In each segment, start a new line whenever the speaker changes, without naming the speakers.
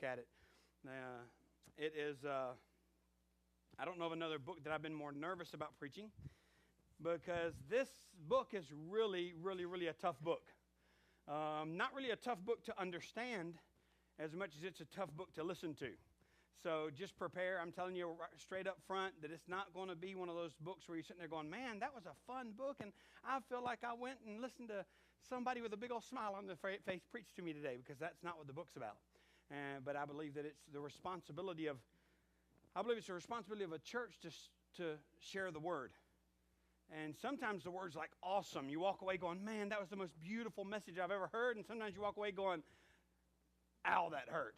look at it. It is, I don't know of another book that I've been more nervous about preaching, because this book is really, really, really a tough book. Not really a tough book to understand as much as it's a tough book to listen to. So just prepare. I'm telling you straight up front that it's not going to be one of those books where you're sitting there going, man, that was a fun book, and I feel like I went and listened to somebody with a big old smile on their face preach to me today, because that's not what the book's about. But I believe that it's the responsibility of, a church to share the word. And sometimes the word's like awesome. You walk away going, man, that was the most beautiful message I've ever heard. And sometimes you walk away going, ow, that hurt.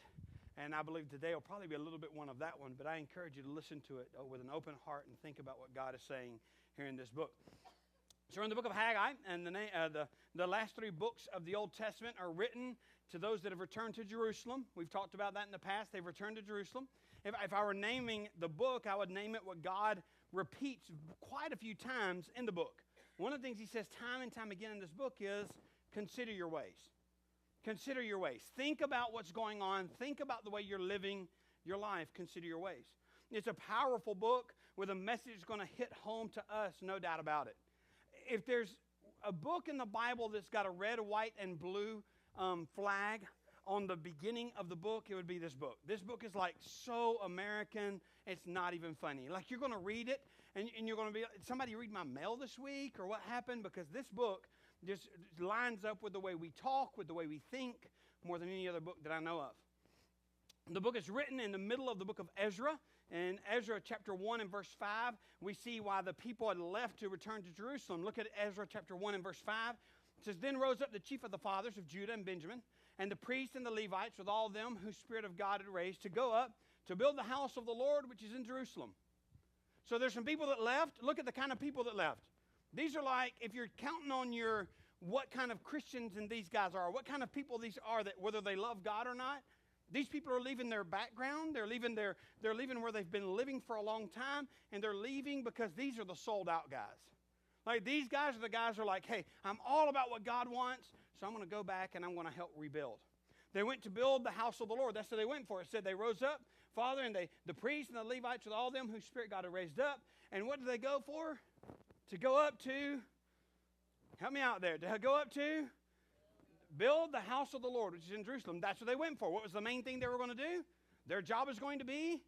And I believe today will probably be a little bit one of that one. But I encourage you to listen to it with an open heart and think about what God is saying here in this book. So we're in the book of Haggai, and the last 3 books of the Old Testament are written to those that have returned to Jerusalem. We've talked about that in the past. They've returned to Jerusalem. If I were naming the book, I would name it what God repeats quite a few times in the book. One of the things he says time and time again in this book is, consider your ways. Consider your ways. Think about what's going on. Think about the way you're living your life. Consider your ways. It's a powerful book with a message that's going to hit home to us, no doubt about it. If there's a book in the Bible that's got a red, white, and blue flag on the beginning of the book, it would be this book. This book is like so American, it's not even funny. Like you're going to read it, and you're going to be like, somebody read my mail this week, or what happened? Because this book just lines up with the way we talk, with the way we think, more than any other book that I know of. The book is written in the middle of the book of Ezra. In Ezra chapter 1 and verse 5, we see why the people had left to return to Jerusalem. Look at Ezra chapter 1 and verse 5. It says, then rose up the chief of the fathers of Judah and Benjamin, and the priests and the Levites with all them whose spirit of God had raised, to go up to build the house of the Lord which is in Jerusalem. So there's some people that left. Look at the kind of people that left. These are like, if you're counting on what kind of Christians and these guys are, what kind of people these are, that whether they love God or not, these people are leaving their background. They're leaving where they've been living for a long time, and they're leaving because these are the sold out guys. Like these guys are the guys who are like, hey, I'm all about what God wants, so I'm going to go back and I'm going to help rebuild. They went to build the house of the Lord. That's what they went for. It said they rose up, Father, and the priests and the Levites with all them whose spirit God had raised up. And what did they go for? To go up to, help me out there, to go up to build the house of the Lord, which is in Jerusalem. That's what they went for. What was the main thing they were going to do? Their job is going to be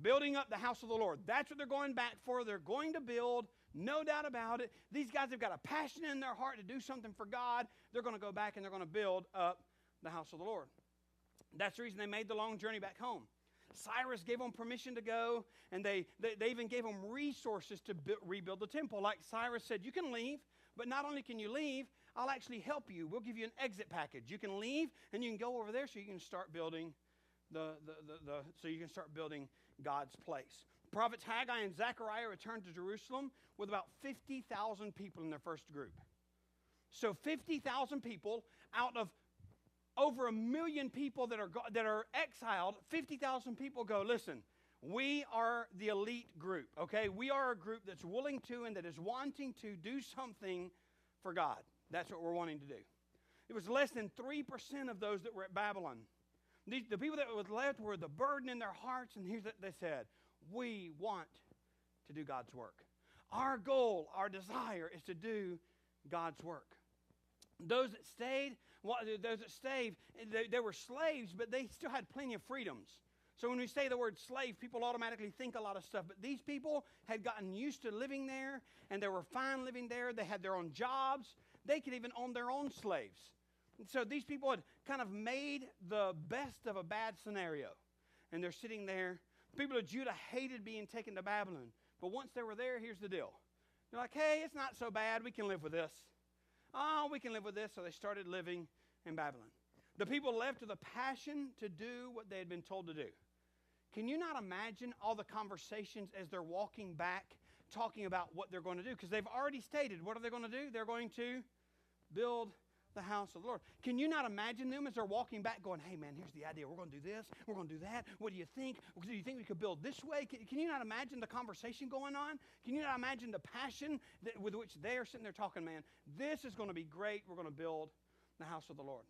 building up the house of the Lord. That's what they're going back for. They're going to build, no doubt about it. These guys have got a passion in their heart to do something for God. They're going to go back and they're going to build up the house of the Lord. That's the reason they made the long journey back home. Cyrus gave them permission to go, and they even gave them resources to rebuild the temple. Like Cyrus said, you can leave, but not only can you leave, I'll actually help you. We'll give you an exit package. You can leave, and you can go over there so you can start building building God's place. Prophets Haggai and Zechariah returned to Jerusalem with about 50,000 people in their first group. So 50,000 people out of over 1 million people that are exiled. 50,000 people go, listen, we are the elite group, okay? We are a group that's willing to and that is wanting to do something for God. That's what we're wanting to do. It was less than 3% of those that were at Babylon. The people that was left were the burden in their hearts, and here's what they said: we want to do God's work. Our goal, our desire is to do God's work. Those that stayed, they were slaves, but they still had plenty of freedoms. So when we say the word slave, people automatically think a lot of stuff. But these people had gotten used to living there, and they were fine living there. They had their own jobs. They could even own their own slaves. And so these people had kind of made the best of a bad scenario. And they're sitting there. The people of Judah hated being taken to Babylon. But once they were there, here's the deal. They're like, hey, it's not so bad. We can live with this. Oh, we can live with this. So they started living in Babylon. The people left with a passion to do what they had been told to do. Can you not imagine all the conversations as they're walking back, talking about what they're going to do? Because they've already stated, what are they going to do? They're going to build the house of the Lord. Can you not imagine them as they're walking back going, hey man, here's the idea. We're going to do this. We're going to do that. What do you think? Do you think we could build this way? Can you not imagine the conversation going on? Can you not imagine the passion with which they are sitting there talking, man, this is going to be great. We're going to build the house of the Lord.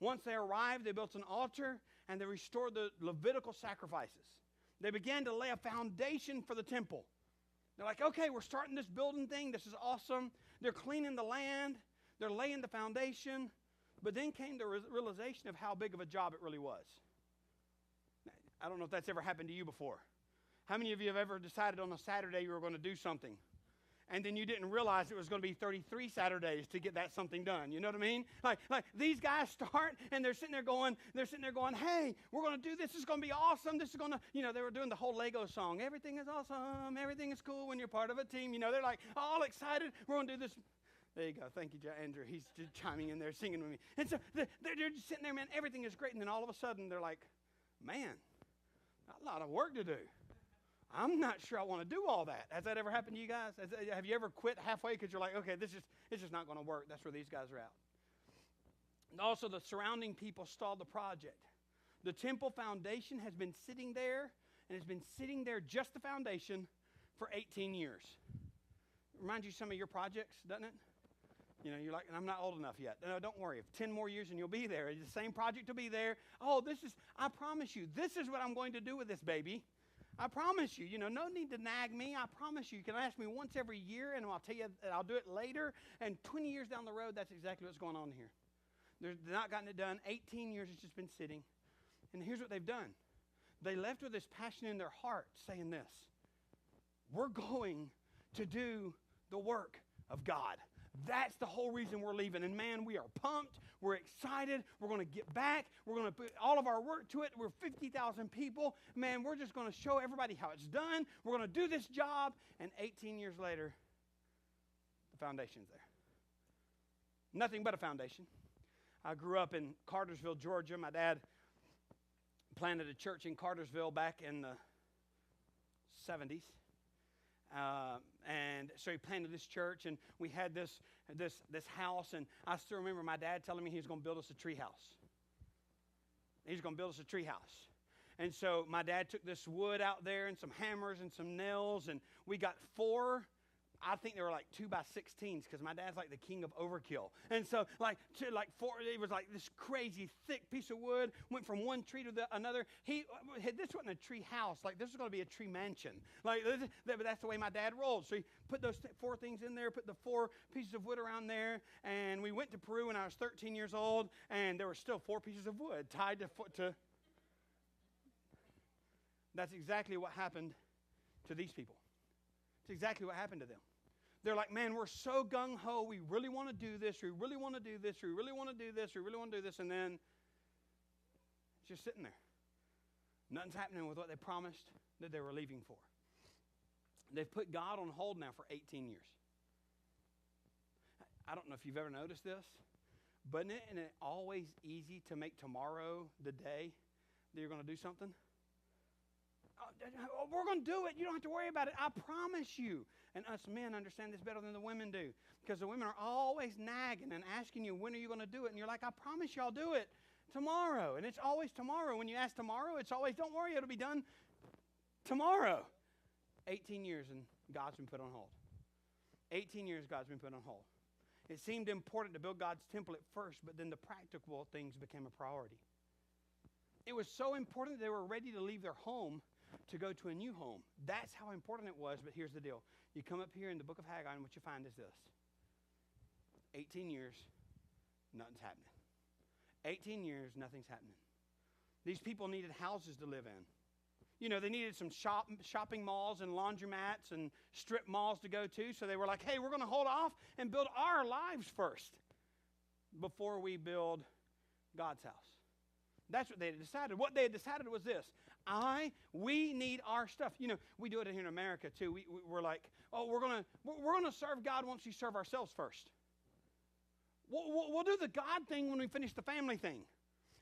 Once they arrived, they built an altar, and they restored the Levitical sacrifices. They began to lay a foundation for the temple. They're like, okay, we're starting this building thing. This is awesome. They're cleaning the land. They're laying the foundation. But then came the realization of how big of a job it really was. I don't know if that's ever happened to you before. How many of you have ever decided on a Saturday you were going to do something, and then you didn't realize it was going to be 33 Saturdays to get that something done? You know what I mean? Like these guys start, and they're sitting there going, hey, we're going to do this. This is going to be awesome. This is going to, they were doing the whole Lego song. Everything is awesome. Everything is cool when you're part of a team. They're like all excited. We're going to do this. There you go. Thank you, Andrew. He's just chiming in there, singing with me. And so they're just sitting there, man. Everything is great. And then all of a sudden, they're like, man, a lot of work to do. I'm not sure I want to do all that. Has that ever happened to you guys? Have you ever quit halfway because you're like, okay, it's just not going to work? That's where these guys are at. And also, the surrounding people stalled the project. The temple foundation has been sitting there, and it's been sitting there, just the foundation, for 18 years. Reminds you of some of your projects, doesn't it? You're like, I'm not old enough yet. No, don't worry. 10 more years and you'll be there. The same project will be there. Oh, I promise you, this is what I'm going to do with this baby. I promise you, no need to nag me. I promise you can ask me once every year, and I'll tell you that I'll do it later. And 20 years down the road, that's exactly what's going on here. They've not gotten it done. 18 years it's just been sitting. And here's what they've done. They left with this passion in their heart saying this: we're going to do the work of God. That's the whole reason we're leaving. And man, we are pumped. We're excited. We're going to get back. We're going to put all of our work to it. We're 50,000 people. Man, we're just going to show everybody how it's done. We're going to do this job. And 18 years later, the foundation's there. Nothing but a foundation. I grew up in Cartersville, Georgia. My dad planted a church in Cartersville back in the 70s. And so he planted this church, and we had this house, and I still remember my dad telling me he was going to build us a tree house. He's going to build us a tree house. And so my dad took this wood out there and some hammers and some nails, and we got 4. I think they were like 2x16s, because my dad's like the king of overkill. And so like 4, it was like this crazy thick piece of wood, went from one tree to another. This wasn't a tree house. Like, this was going to be a tree mansion. Like, but that's the way my dad rolled. So he put those 4 things in there, put the 4 pieces of wood around there, and we went to Peru when I was 13 years old, and there were still 4 pieces of wood tied to. That's exactly what happened to these people. It's exactly what happened to them. They're like, man, we're so gung-ho. We really want to do this. We really want to do this. We really want to do this. We really want to do this. And then it's just sitting there. Nothing's happening with what they promised that they were leaving for. They've put God on hold now for 18 years. I don't know if you've ever noticed this, but isn't it always easy to make tomorrow the day that you're going to do something? Oh, we're going to do it. You don't have to worry about it. I promise you. And us men understand this better than the women do, because the women are always nagging and asking you, when are you going to do it? And you're like, I promise you I'll do it tomorrow. And it's always tomorrow. When you ask tomorrow, it's always, don't worry, it'll be done tomorrow. 18 years and God's been put on hold. 18 years God's been put on hold. It seemed important to build God's temple at first, but then the practical things became a priority. It was so important that they were ready to leave their home to go to a new home. That's how important it was. But here's the deal. You come up here in the book of Haggai, and what you find is this. 18 years, nothing's happening. 18 years, nothing's happening. These people needed houses to live in. They needed some shopping malls and laundromats and strip malls to go to. So they were like, hey, we're going to hold off and build our lives first before we build God's house. That's what they had decided. What they had decided was this. We need our stuff. We do it here in America too. We're like, oh, we're gonna serve God once we serve ourselves first. We'll do the God thing when we finish the family thing.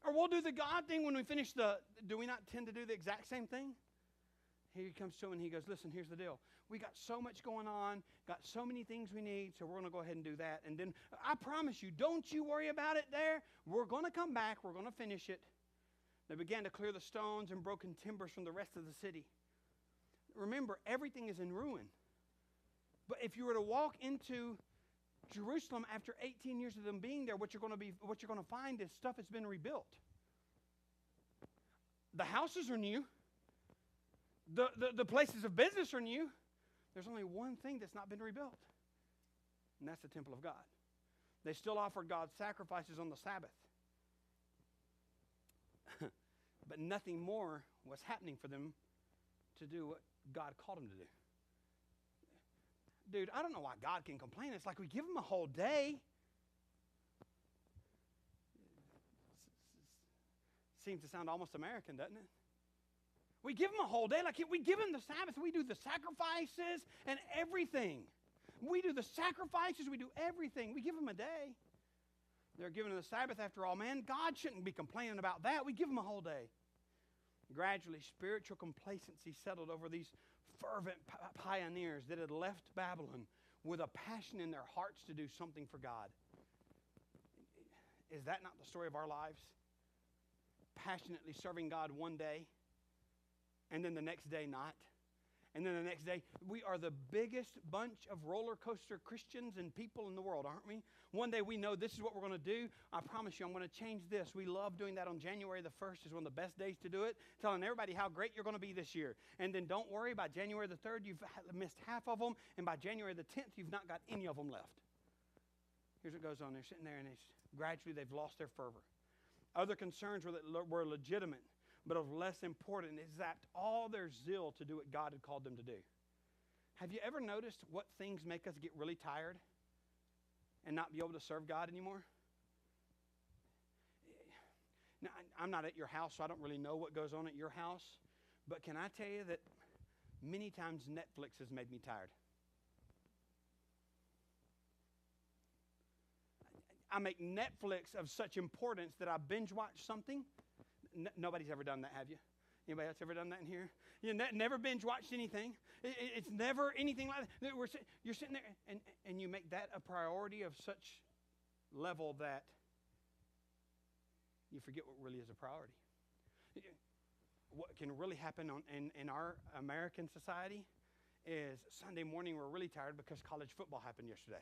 Or we'll do the God thing when we finish do we not tend to do the exact same thing? Here he comes to him and he goes, listen, here's the deal. We got so much going on, got so many things we need, so we're going to go ahead and do that. And then I promise you, don't you worry about it there. We're going to come back. We're going to finish it. They began to clear the stones and broken timbers from the rest of the city. Remember, everything is in ruin. But if you were to walk into Jerusalem after 18 years of them being there, what you're going to find is stuff has been rebuilt. The houses are new. The places of business are new. There's only one thing that's not been rebuilt, and that's the temple of God. They still offered God sacrifices on the Sabbath. But nothing more was happening for them to do what God called them to do. Dude, I don't know why God can complain. It's like we give him a whole day. Seems to sound almost American, doesn't it? We give him a whole day. Like we give him the Sabbath. We do the sacrifices and everything. We do the sacrifices. We do everything. We give him a day. They're giving him the Sabbath after all. Man, God shouldn't be complaining about that. We give him a whole day. Gradually, spiritual complacency settled over these fervent pioneers that had left Babylon with a passion in their hearts to do something for God. Is that not the story of our lives? Passionately serving God one day, and then the next day not. And then the next day, we are the biggest bunch of roller coaster Christians and people in the world, aren't we? One day we know this is what we're going to do. I promise you, I'm going to change this. We love doing that on January the 1st. Is one of the best days to do it, telling everybody how great you're going to be this year. And then don't worry, by January the 3rd, you've missed half of them. And by January the 10th, you've not got any of them left. Here's what goes on. They're sitting there, and gradually they've lost their fervor. Other concerns were legitimate, but of less important, is that all their zeal to do what God had called them to do. Have you ever noticed what things make us get really tired and not be able to serve God anymore? Now, I'm not at your house, so I don't really know what goes on at your house, but can I tell you that many times Netflix has made me tired? I make Netflix of such importance that I binge watch something. Nobody's ever done that, have you? Anybody else ever done that in here? You never binge watched anything. It's never anything like that. You're sitting there and you make that a priority of such level that you forget what really is a priority. What can really happen in our American society is Sunday morning we're really tired because college football happened yesterday.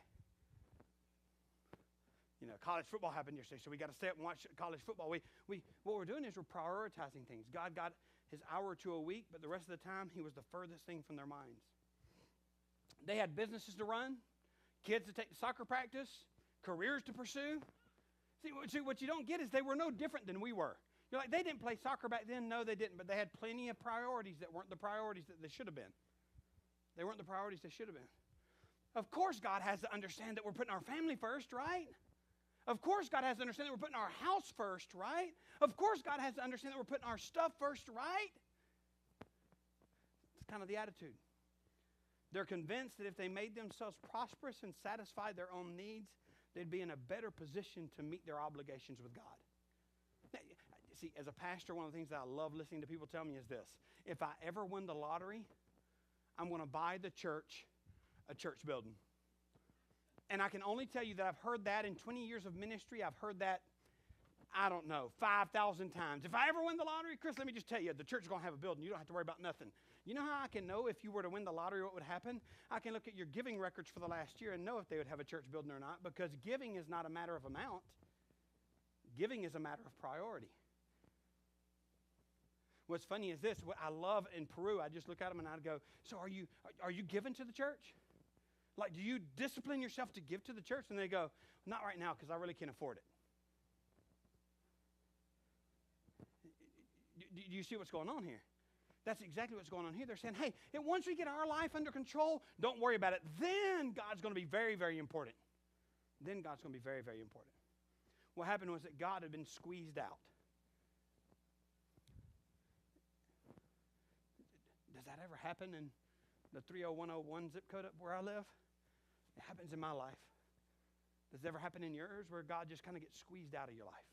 You know, college football happened yesterday, so we got to stay up and watch college football. What we're doing is we're prioritizing things. God got his hour or two a week, but the rest of the time, he was the furthest thing from their minds. They had businesses to run, kids to take to soccer practice, careers to pursue. See, what you don't get is they were no different than we were. You're like, they didn't play soccer back then. No, they didn't, but they had plenty of priorities that weren't the priorities that they should have been. They weren't the priorities they should have been. Of course, God has to understand that we're putting our family first, right? Of course, God has to understand that we're putting our house first, right? Of course, God has to understand that we're putting our stuff first, right? It's kind of the attitude. They're convinced that if they made themselves prosperous and satisfied their own needs, they'd be in a better position to meet their obligations with God. Now, see, as a pastor, one of the things that I love listening to people tell me is this. If I ever win the lottery, I'm going to buy the church a church building. And I can only tell you that I've heard that in 20 years of ministry. I've heard that, I don't know, 5,000 times. If I ever win the lottery, Chris, let me just tell you, the church is going to have a building. You don't have to worry about nothing. You know how I can know if you were to win the lottery what would happen? I can look at your giving records for the last year and know if they would have a church building or not, because giving is not a matter of amount. Giving is a matter of priority. What's funny is this. What I love in Peru, I just look at them and I'd go, so are you giving to the church? Like, do you discipline yourself to give to the church? And they go, not right now because I really can't afford it. Do you see what's going on here? That's exactly what's going on here. They're saying, hey, once we get our life under control, don't worry about it. Then God's going to be very, very important. Then God's going to be very, very important. What happened was that God had been squeezed out. Does that ever happen in the 30101 zip code up where I live? It happens in my life. Does it ever happen in yours where God just kind of gets squeezed out of your life?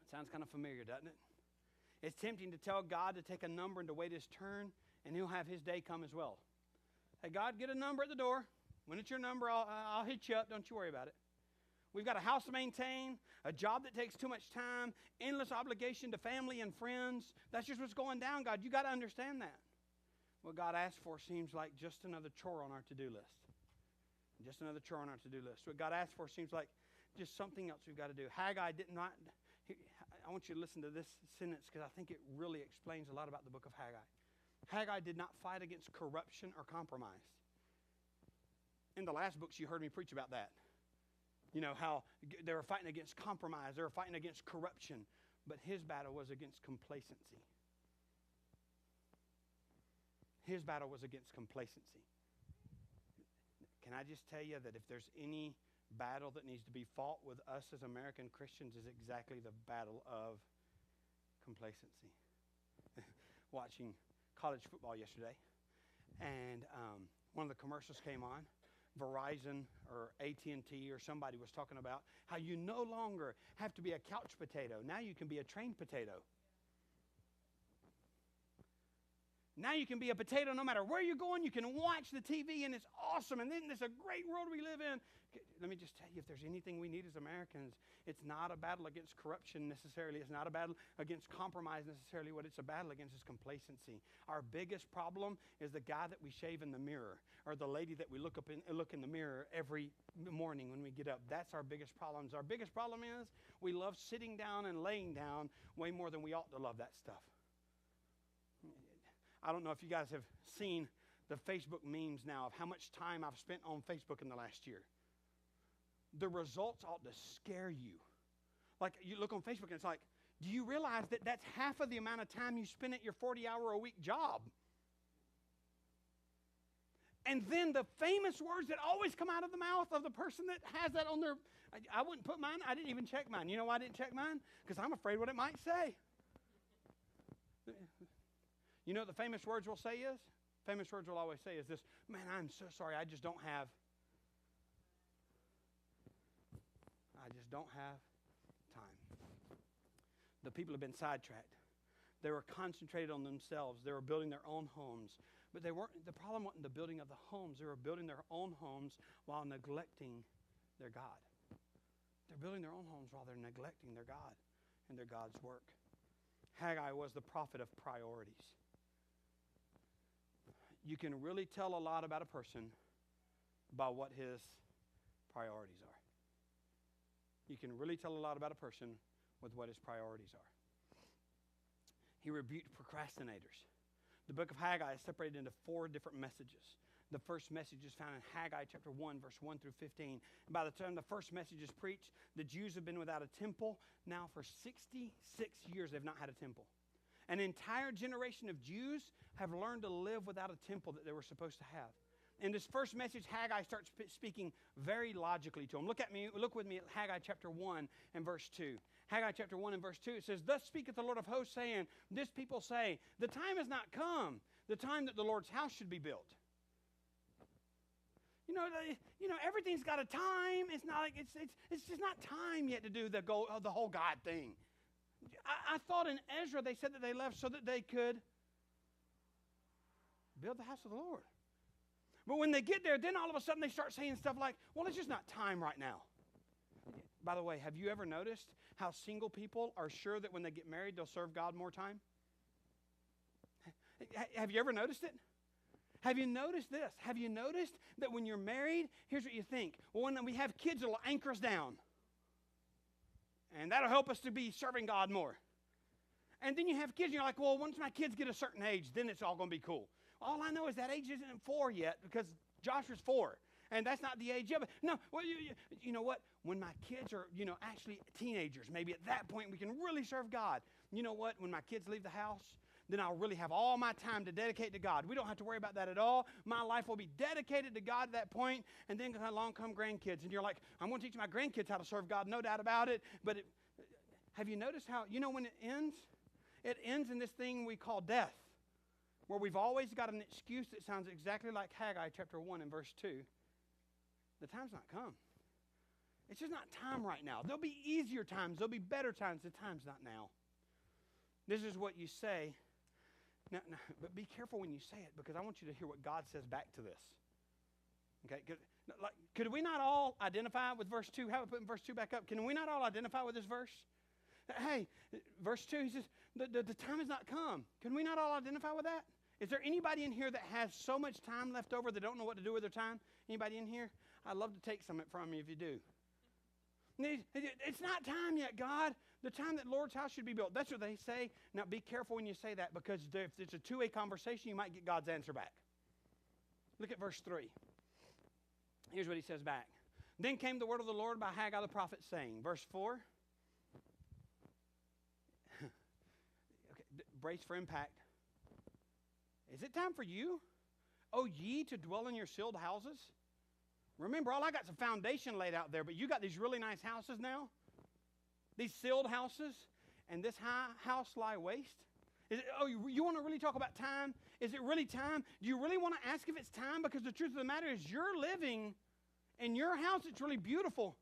It sounds kind of familiar, doesn't it? It's tempting to tell God to take a number and to wait his turn, and he'll have his day come as well. Hey, God, get a number at the door. When it's your number, I'll hit you up. Don't you worry about it. We've got a house to maintain, a job that takes too much time, endless obligation to family and friends. That's just what's going down, God. You got to understand that. What God asks for seems like just another chore on our to-do list. Just another chore on our to-do list. What God asks for seems like just something else we've got to do. Haggai did not I want you to listen to this sentence because I think it really explains a lot about the book of Haggai. Haggai did not fight against corruption or compromise. In the last books, you heard me preach about that. You know, how they were fighting against compromise. They were fighting against corruption. But his battle was against complacency. His battle was against complacency. Can I just tell you that if there's any battle that needs to be fought with us as American Christians is exactly the battle of complacency. Watching college football yesterday, and one of the commercials came on. Verizon or AT&T or somebody was talking about how you no longer have to be a couch potato. Now you can be a trained potato. Now you can be a potato no matter where you're going. You can watch the TV, and it's awesome. And then it's a great world we live in. Let me just tell you, if there's anything we need as Americans, it's not a battle against corruption necessarily. It's not a battle against compromise necessarily. What it's a battle against is complacency. Our biggest problem is the guy that we shave in the mirror, or the lady that we look in the mirror every morning when we get up. That's our biggest problems. Our biggest problem is we love sitting down and laying down way more than we ought to love that stuff. I don't know if you guys have seen the Facebook memes now of how much time I've spent on Facebook in the last year. The results ought to scare you. Like, you look on Facebook and it's like, do you realize that that's half of the amount of time you spend at your 40-hour-a-week job? And then the famous words that always come out of the mouth of the person that has that on their, I wouldn't put mine, I didn't even check mine. You know why I didn't check mine? Because I'm afraid what it might say. You know what the famous words will say is? Famous words will always say is this, man, I'm so sorry, I just don't have time. The people have been sidetracked. They were concentrated on themselves. They were building their own homes. But the problem wasn't the building of the homes. They were building their own homes while neglecting their God. They're building their own homes while they're neglecting their God and their God's work. Haggai was the prophet of priorities. You can really tell a lot about a person by what his priorities are. You can really tell a lot about a person with what his priorities are. He rebuked procrastinators. The book of Haggai is separated into 4 different messages. The first message is found in Haggai chapter 1, verse 1 through 15. And by the time the first message is preached, the Jews have been without a temple. Now for 66 years they've not had a temple. An entire generation of Jews have learned to live without a temple that they were supposed to have. In this first message, Haggai starts speaking very logically to them. Look with me at Haggai chapter 1 and verse 2. Haggai chapter 1 and verse 2, it says, "Thus speaketh the Lord of hosts, saying, this people say, the time has not come, the time that the Lord's house should be built." You know, everything's got a time. It's not like it's just not time yet to do the whole God thing. I thought in Ezra they said that they left so that they could build the house of the Lord. But when they get there, then all of a sudden they start saying stuff like, well, it's just not time right now. By the way, have you ever noticed how single people are sure that when they get married, they'll serve God more time? Have you ever noticed it? Have you noticed this? Have you noticed that when you're married, here's what you think. Well, when we have kids, it'll anchor us down. And that'll help us to be serving God more. And then you have kids, and you're like, well, once my kids get a certain age, then it's all going to be cool. All I know is that age isn't 4 yet because Joshua's 4. And that's not the age of it. No, well, you know what? When my kids are, actually teenagers, maybe at that point we can really serve God. You know what? When my kids leave the house, then I'll really have all my time to dedicate to God. We don't have to worry about that at all. My life will be dedicated to God at that point, and then along come grandkids. And you're like, I'm going to teach my grandkids how to serve God, no doubt about it. But have you noticed how, when it ends? It ends in this thing we call death, where we've always got an excuse that sounds exactly like Haggai chapter 1 and verse 2. The time's not come. It's just not time right now. There'll be easier times. There'll be better times. The time's not now. This is what you say. Now, but be careful when you say it, because I want you to hear what God says back to this. Okay? Could we not all identify with verse 2? How about putting verse 2 back up? Can we not all identify with this verse? Hey, verse 2, he says, the time has not come. Can we not all identify with that? Is there anybody in here that has so much time left over they don't know what to do with their time? Anybody in here? I'd love to take some from you if you do. It's not time yet, God. The time that Lord's house should be built. That's what they say. Now be careful when you say that, because if it's a two-way conversation, you might get God's answer back. Look at verse 3. Here's what he says back. Then came the word of the Lord by Haggai the prophet, saying, verse 4. Okay, brace for impact. Is it time for you, O ye, to dwell in your sealed houses? Remember, all I got is a foundation laid out there, but you got these really nice houses now. These sealed houses, and this high house lie waste. You want to really talk about time? Is it really time? Do you really want to ask if it's time? Because the truth of the matter is, you're living in your house. It's really beautiful.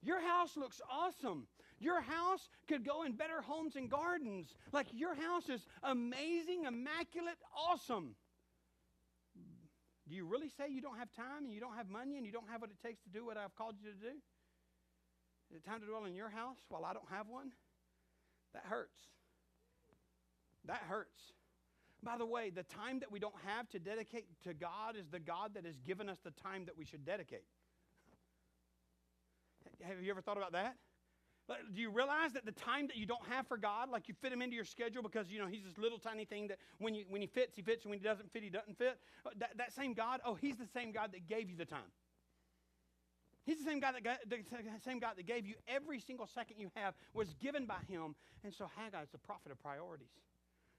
Your house looks awesome. Your house could go in better homes and gardens. Like, your house is amazing, immaculate, awesome. Do you really say you don't have time and you don't have money and you don't have what it takes to do what I've called you to do? Is it time to dwell in your house while I don't have one? That hurts. That hurts. By the way, the time that we don't have to dedicate to God is the God that has given us the time that we should dedicate. Have you ever thought about that? Do you realize that the time that you don't have for God, like you fit him into your schedule because, he's this little tiny thing that when he fits, he fits, and when he doesn't fit, he doesn't fit? That same God, he's the same God that gave you the time. He's the same God that gave you every single second you have was given by him. And so Haggai is the prophet of priorities.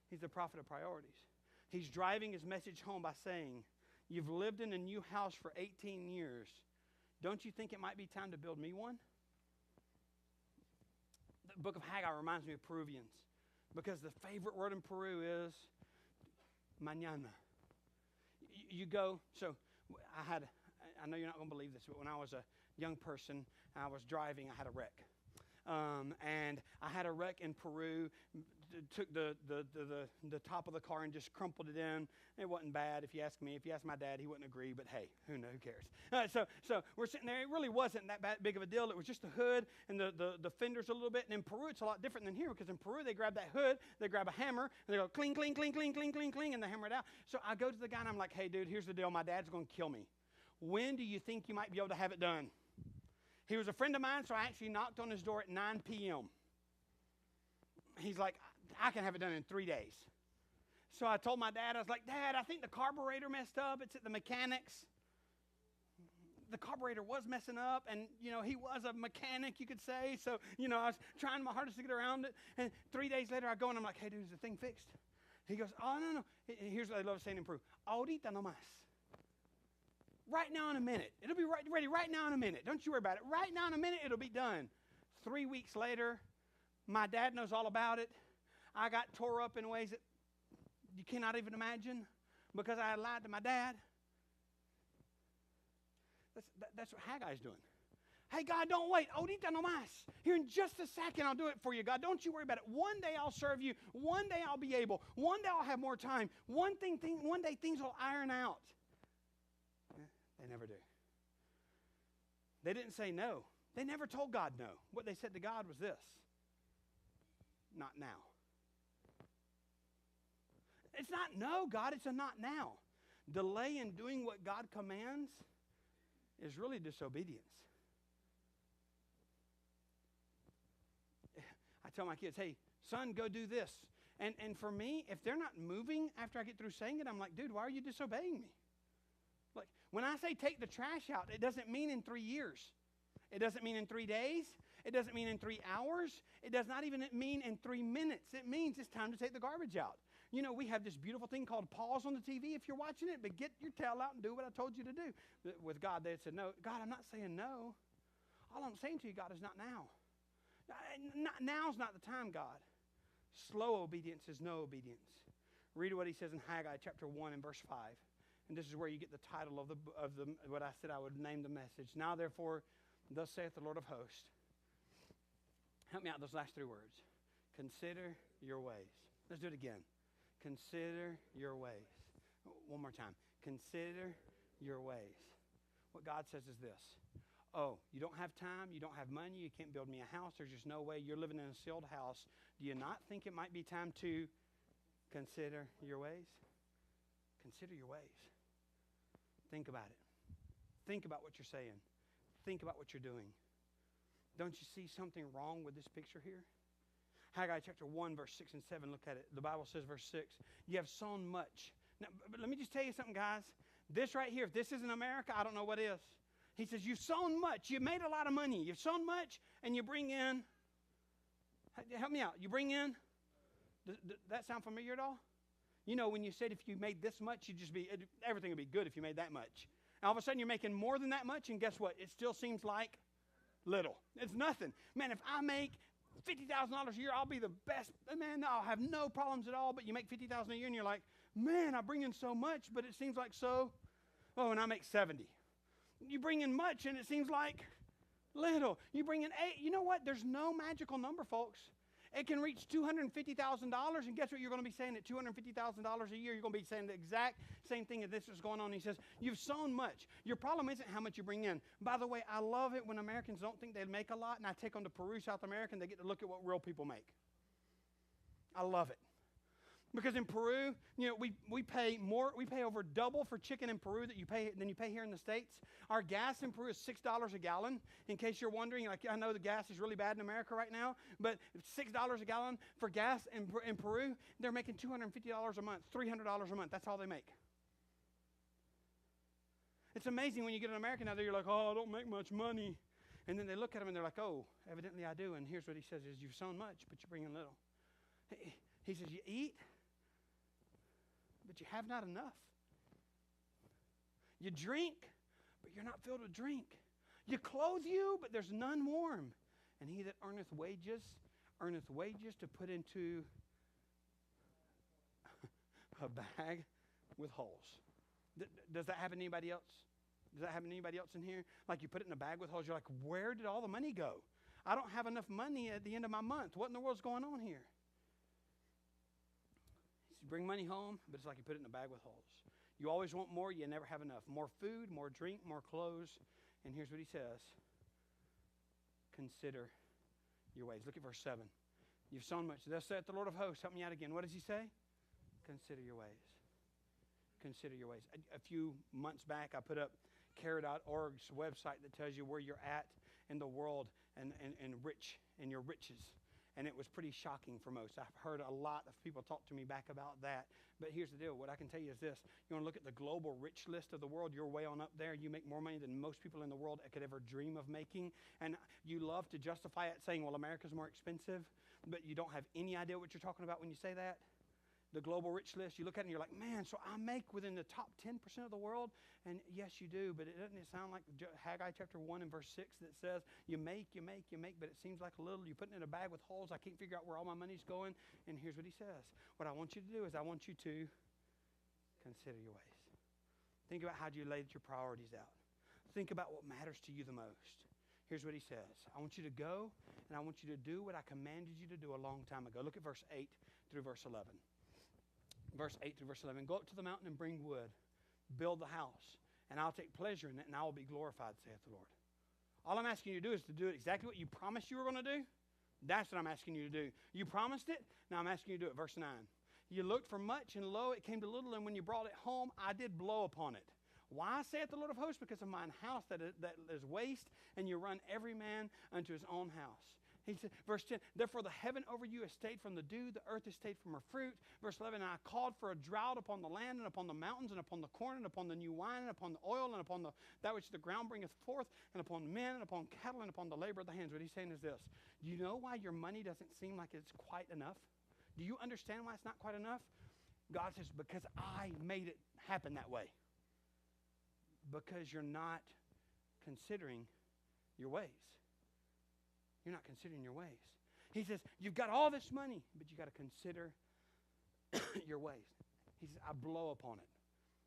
He's the prophet of priorities. He's driving his message home by saying, you've lived in a new house for 18 years. Don't you think it might be time to build me one? The book of Haggai reminds me of Peruvians, because the favorite word in Peru is mañana. You go, so I know you're not going to believe this, but when I was a young person, I was driving, I had a wreck. And I had a wreck in Peru, took the top of the car and just crumpled it in. It wasn't bad, if you ask me. If you ask my dad, he wouldn't agree, but hey, who cares? So we're sitting there. It really wasn't that big of a deal. It was just the hood and the fenders a little bit. And in Peru, it's a lot different than here, because in Peru, they grab that hood, they grab a hammer, and they go cling, cling, cling, cling, cling, cling, cling, and they hammer it out. So I go to the guy, and I'm like, hey, dude, here's the deal. My dad's going to kill me. When do you think you might be able to have it done? He was a friend of mine, so I actually knocked on his door at 9 p.m. He's like, I can have it done in 3 days. So I told my dad, I was like, Dad, I think the carburetor messed up. It's at the mechanics. The carburetor was messing up, and, he was a mechanic, you could say. So, I was trying my hardest to get around it. And 3 days later, I go, and I'm like, hey, dude, is the thing fixed? He goes, oh, no. Here's what I love saying in Peru. Ahorita nomás. Right now in a minute. It'll be ready right now in a minute. Don't you worry about it. Right now in a minute, it'll be done. 3 weeks later, my dad knows all about it. I got tore up in ways that you cannot even imagine, because I had lied to my dad. That's what Haggai's doing. Hey, God, don't wait. Ahorita nomás. Here in just a second, I'll do it for you, God. Don't you worry about it. One day I'll serve you. One day I'll be able. One day I'll have more time. One day things will iron out. They never do. They didn't say no. They never told God no. What they said to God was this: not now. It's not no, God. It's a not now. Delay in doing what God commands is really disobedience. I tell my kids, hey, son, go do this. And for me, if they're not moving after I get through saying it, I'm like, dude, why are you disobeying me? Like, when I say take the trash out, it doesn't mean in 3 years. It doesn't mean in 3 days. It doesn't mean in 3 hours. It does not even mean in 3 minutes. It means it's time to take the garbage out. We have this beautiful thing called pause on the TV if you're watching it, but get your tail out and do what I told you to do. With God, they said, no, God, I'm not saying no. All I'm saying to you, God, is not now. Now's not the time, God. Slow obedience is no obedience. Read what he says in Haggai chapter 1 and verse 5. And this is where you get the title of the what I said I would name the message. Now, therefore, thus saith the Lord of hosts. Help me out those last 3 words. Consider your ways. Let's do it again. Consider your ways. One more time. Consider your ways. What God says is this. Oh, you don't have time, you don't have money, you can't build me a house, there's just no way, you're living in a sealed house. Do you not think it might be time to consider your ways? Consider your ways. Think about it. Think about what you're saying. Think about what you're doing. Don't you see something wrong with this picture here? Haggai chapter 1, verse 6 and 7. Look at it. The Bible says, verse 6, you have sown much. Now, but let me just tell you something, guys. This right here, if this isn't America, I don't know what is. He says, you've sown much. You've made a lot of money. You've sown much, and you bring in, help me out. You bring in, does that sound familiar at all? You know, when you said if you made this much, everything would be good if you made that much. And all of a sudden, you're making more than that much, and guess what? It still seems like little. It's nothing. Man, if I make $50,000 a year, I'll be the best. Man, I'll have no problems at all. But you make $50,000 a year, and you're like, man, I bring in so much, but it seems like so. Oh, and I make 70. You bring in much, and it seems like little. You bring in 8. You know what? There's no magical number, folks. It can reach $250,000, and guess what you're going to be saying at $250,000 a year? You're going to be saying the exact same thing as this is going on. He says, you've sown much. Your problem isn't how much you bring in. By the way, I love it when Americans don't think they make a lot, and I take them to Peru, South America, and they get to look at what real people make. I love it. Because in Peru, you know, we pay over double for chicken in Peru than you pay here in the States. Our gas in Peru is $6 a gallon. In case you're wondering, like I know the gas is really bad in America right now, but $6 a gallon for gas in Peru, they're making $250 a month, $300 a month. That's all they make. It's amazing when you get an American out there, you're like, oh, I don't make much money. And then they look at them and they're like, oh, evidently I do. And here's what he says is, you've sown much, but you bring in little. He says, you eat, but you have not enough. You drink, but you're not filled with drink. You clothe you, but there's none warm. And he that earneth wages to put into a bag with holes. Does that happen to anybody else? Does that happen to anybody else in here? Like you put it in a bag with holes, you're like, where did all the money go? I don't have enough money at the end of my month. What in the world's going on here? You bring money home, but it's like you put it in a bag with holes. You always want more, you never have enough. More food, more drink, more clothes. And here's what he says. Consider your ways. Look at verse 7. You've sown much. Thus saith the Lord of hosts. Help me out again. What does he say? Consider your ways. Consider your ways. A few months back, I put up care.org's website that tells you where you're at in the world and your riches. And it was pretty shocking for most. I've heard a lot of people talk to me back about that. But here's the deal. What I can tell you is this. You want to look at the global rich list of the world, you're way on up there. You make more money than most people in the world could ever dream of making. And you love to justify it saying, well, America's more expensive. But you don't have any idea what you're talking about when you say that. The global rich list, you look at it and you're like, man, so I make within the top 10% of the world? And yes, you do, but doesn't it sound like Haggai chapter 1 and verse 6 that says, you make, but it seems like a little. You put it in a bag with holes. I can't figure out where all my money's going. And here's what he says. What I want you to do is I want you to consider your ways. Think about how you laid your priorities out. Think about what matters to you the most. Here's what he says. I want you to go, and I want you to do what I commanded you to do a long time ago. Look at verse 8 through verse 11. Verse 8 through verse 11. Go up to the mountain and bring wood. Build the house. And I'll take pleasure in it, and I will be glorified, saith the Lord. All I'm asking you to do is to do exactly what you promised you were going to do. That's what I'm asking you to do. You promised it. Now I'm asking you to do it. Verse 9. You looked for much, and lo, it came to little, and when you brought it home, I did blow upon it. Why, saith the Lord of hosts? Because of mine house that is waste, and you run every man unto his own house. He said, verse 10, therefore the heaven over you has stayed from the dew, the earth has stayed from her fruit. Verse 11, and I called for a drought upon the land and upon the mountains and upon the corn and upon the new wine and upon the oil and upon that which the ground bringeth forth and upon men and upon cattle and upon the labor of the hands. What he's saying is this. Do you know why your money doesn't seem like it's quite enough? Do you understand why it's not quite enough? God says, because I made it happen that way. Because you're not considering your ways. You're not considering your ways. He says, you've got all this money, but you got to consider your ways. He says, I blow upon it.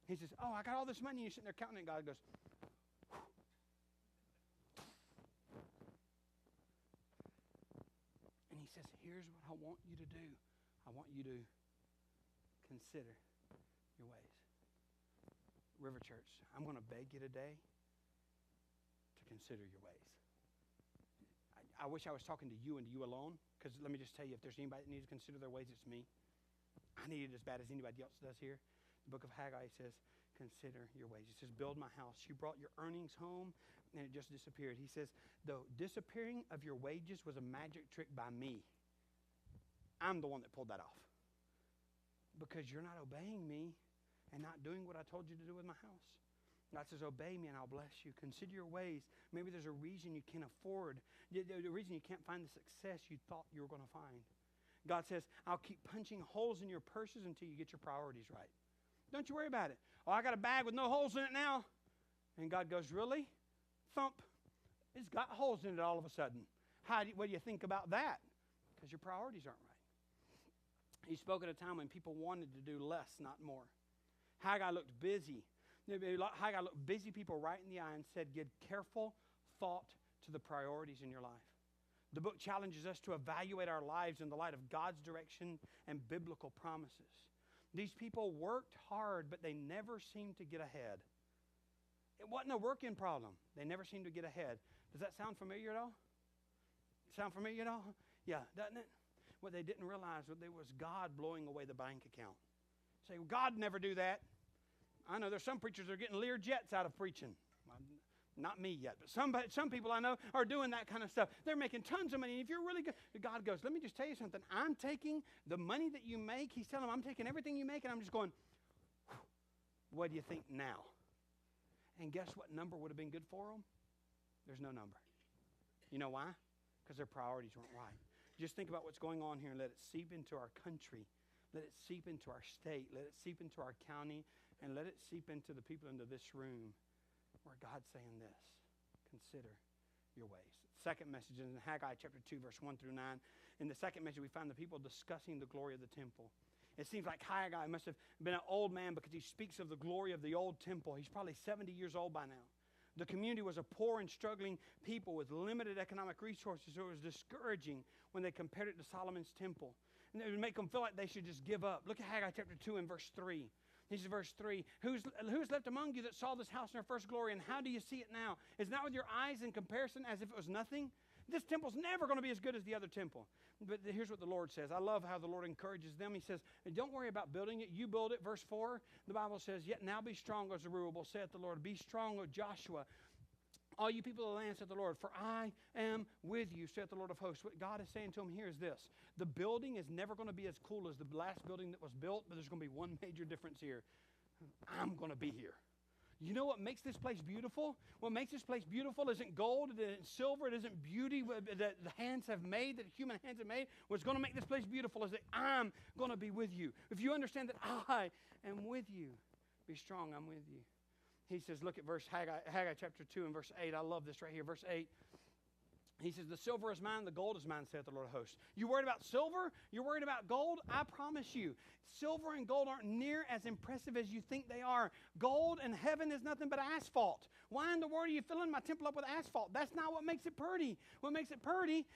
He says, oh, I got all this money. You're sitting there counting it. God goes, whew. And he says, here's what I want you to do. I want you to consider your ways. River Church, I'm going to beg you today to consider your ways. I wish I was talking to you and to you alone, because let me just tell you, if there's anybody that needs to consider their ways, it's me. I need it as bad as anybody else does here. The book of Haggai says, consider your ways. It says, build my house. You brought your earnings home, and it just disappeared. He says, the disappearing of your wages was a magic trick by me. I'm the one that pulled that off. Because you're not obeying me and not doing what I told you to do with my house. God says, obey me and I'll bless you. Consider your ways. Maybe there's a reason you can't afford, the reason you can't find the success you thought you were going to find. God says, I'll keep punching holes in your purses until you get your priorities right. Don't you worry about it. Oh, I got a bag with no holes in it now. And God goes, really? Thump. It's got holes in it all of a sudden. What do you think about that? Because your priorities aren't right. He spoke at a time when people wanted to do less, not more. Haggai looked busy. Haggai looked busy people right in the eye and said, give careful thought to the priorities in your life. The book challenges us to evaluate our lives in the light of God's direction and biblical promises. These people worked hard, but they never seemed to get ahead. It wasn't a working problem. They never seemed to get ahead. Does that sound familiar at all? Sound familiar at all? Yeah, doesn't it? What they didn't realize was there was God blowing away the bank account. Say, well, God never do that. I know there's some preachers that are getting Lear jets out of preaching. Well, not me yet, but some people I know are doing that kind of stuff. They're making tons of money. And if you're really good, God goes, let me just tell you something. I'm taking the money that you make. He's telling them, I'm taking everything you make, and I'm just going, what do you think now? And guess what number would have been good for them? There's no number. You know why? Because their priorities weren't right. Just think about what's going on here and let it seep into our country. Let it seep into our state. Let it seep into our county. And let it seep into the people into this room where God's saying this. Consider your ways. Second message is in Haggai chapter 2, verse 1 through 9. In the second message, we find the people discussing the glory of the temple. It seems like Haggai must have been an old man because he speaks of the glory of the old temple. He's probably 70 years old by now. The community was a poor and struggling people with limited economic resources, so it was discouraging when they compared it to Solomon's temple. And it would make them feel like they should just give up. Look at Haggai chapter 2 and verse 3. This is verse 3. Who's left among you that saw this house in her first glory, and how do you see it now? Is not with your eyes in comparison as if it was nothing? This temple's never going to be as good as the other temple. But here's what the Lord says. I love how the Lord encourages them. He says, don't worry about building it. You build it. Verse 4, the Bible says, yet now be strong, O Zerubbabel, saith the Lord. Be strong, O Joshua. All you people of the land, saith the Lord, for I am with you, saith the Lord of hosts. What God is saying to him here is this. The building is never going to be as cool as the last building that was built, but there's going to be one major difference here. I'm going to be here. You know what makes this place beautiful? What makes this place beautiful isn't gold, it isn't silver, it isn't beauty that the hands have made, that human hands have made. What's going to make this place beautiful is that I'm going to be with you. If you understand that I am with you, be strong, I'm with you. He says, look at Haggai chapter 2 and verse 8. I love this right here, verse 8. He says, the silver is mine, the gold is mine, saith the Lord of hosts. You worried about silver? You're worried about gold? I promise you, silver and gold aren't near as impressive as you think they are. Gold and heaven is nothing but asphalt. Why in the world are you filling my temple up with asphalt? That's not what makes it pretty. What makes it pretty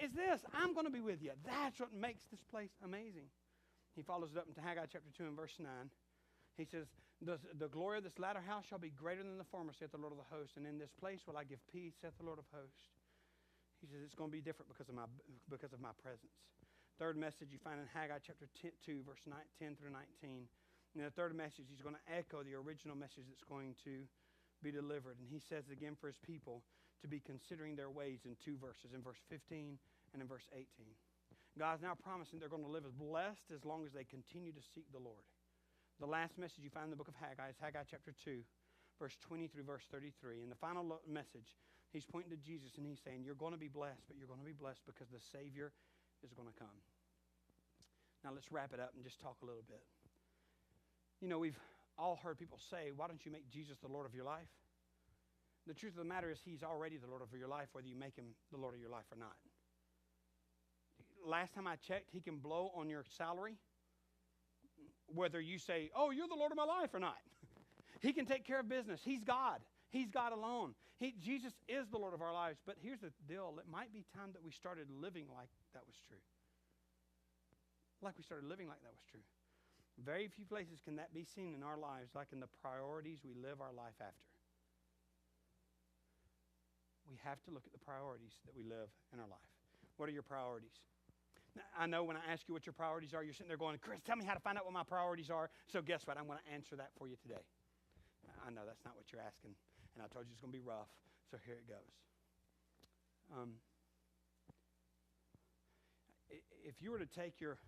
is this. I'm going to be with you. That's what makes this place amazing. He follows it up into Haggai chapter 2 and verse 9. He says, the glory of this latter house shall be greater than the former, saith the Lord of the hosts. And in this place will I give peace, saith the Lord of hosts. He says it's going to be different because of my presence. Third message you find in Haggai chapter 2, verse 10 through 19. In the third message, he's going to echo the original message that's going to be delivered. And he says again for his people to be considering their ways in two verses, in verse 15 and in verse 18. God's now promising they're going to live as blessed as long as they continue to seek the Lord. The last message you find in the book of Haggai is Haggai chapter 2, verse 20 through verse 33. In the final message, he's pointing to Jesus and he's saying, you're going to be blessed, but you're going to be blessed because the Savior is going to come. Now let's wrap it up and just talk a little bit. You know, we've all heard people say, why don't you make Jesus the Lord of your life? The truth of the matter is he's already the Lord of your life, whether you make him the Lord of your life or not. Last time I checked, he can blow on your salary, whether you say, oh, you're the Lord of my life or not. He can take care of business. He's God. He's God alone. Jesus is the Lord of our lives. But here's the deal. It might be time that we started living like that was true. Like we started living like that was true. Very few places can that be seen in our lives, like in the priorities we live our life after. We have to look at the priorities that we live in our life. What are your priorities? Now, I know when I ask you what your priorities are, you're sitting there going, Chris, tell me how to find out what my priorities are. So guess what? I'm going to answer that for you today. I know that's not what you're asking. And I told you it's going to be rough, so here it goes. if you were to take your